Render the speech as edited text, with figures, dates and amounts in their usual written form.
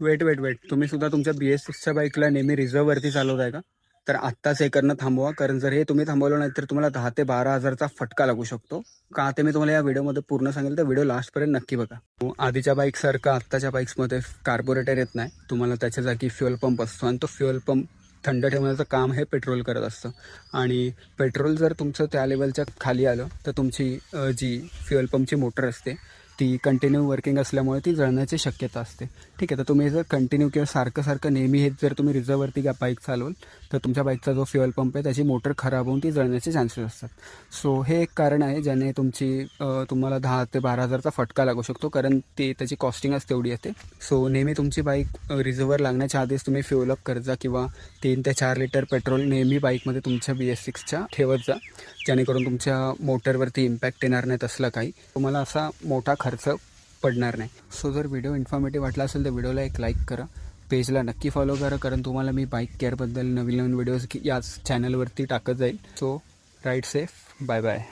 Weight तुम्ही सुद्धा तुमच्या BS6च्या बाईकला नेहमी रिझर्ववरती चालवताय का? तर आत्ताच हे करणं थांबवा, कारण जर हे तुम्ही थांबवलं नाही तर तुम्हाला 10 ते 12,000चा फटका लागू शकतो. का ते मी तुम्हाला या व्हिडिओमध्ये पूर्ण सांगेल, तर व्हिडिओ लास्टपर्यंत नक्की बघा. आधीच्या बाईकसारखं आत्ताच्या बाईक्समध्ये कार्बोरेटर येत नाही. तुम्हाला त्याच्या जागी फ्युअल पंप असतो आणि तो फ्युअल पंप थंड ठेवण्याचं काम हे पेट्रोल करत असतं. आणि पेट्रोल जर तुमचं त्या लेवलच्या खाली आलं तर तुमची जी फ्युअल पंपची मोटर असते ती कंटिन्यू वर्किंग असल्यामुळे ती जळण्याची शक्यता असते. ठीक आहे, तर तुम्ही जर कंटिन्यू किंवा सारखं नेहमी हेच जर तुम्ही रिझर्ववरती बाईक चालवल तर तुमच्या बाईकचा जो फ्युअल पंप आहे त्याची मोटर खराब होऊन ती जळण्याचे चान्सेस असतात. सो हे एक कारण आहे ज्याने तुम्हाला 10 ते 12,000चा फटका लागू शकतो, कारण त्याची कॉस्टिंगच तेवढी येते. सो नेहमी तुमची बाईक रिझर्वर लागण्याच्या आधीच तुम्ही फ्युअल अप करत जा किंवा 3 ते 4 लिटर पेट्रोल नेहमी बाईकमध्ये तुमच्या BS6च्या ठेवत जा, जेणेकरून तुमच्या मोटरवरती इम्पॅक्ट येणार नाही तसलं काही, तुम्हाला असा मोठा खर्च पडणार नाही. सो जर व्हिडिओ इन्फॉर्मेटिव्ह वाटला असेल तर व्हिडिओला एक लाईक करा, पेजला नक्की फॉलो करा, कारण तुम्हाला मी बाईक केअरबद्दल नवीन व्हिडिओज याच चॅनलवरती टाकत जाईल. So ride safe, bye bye.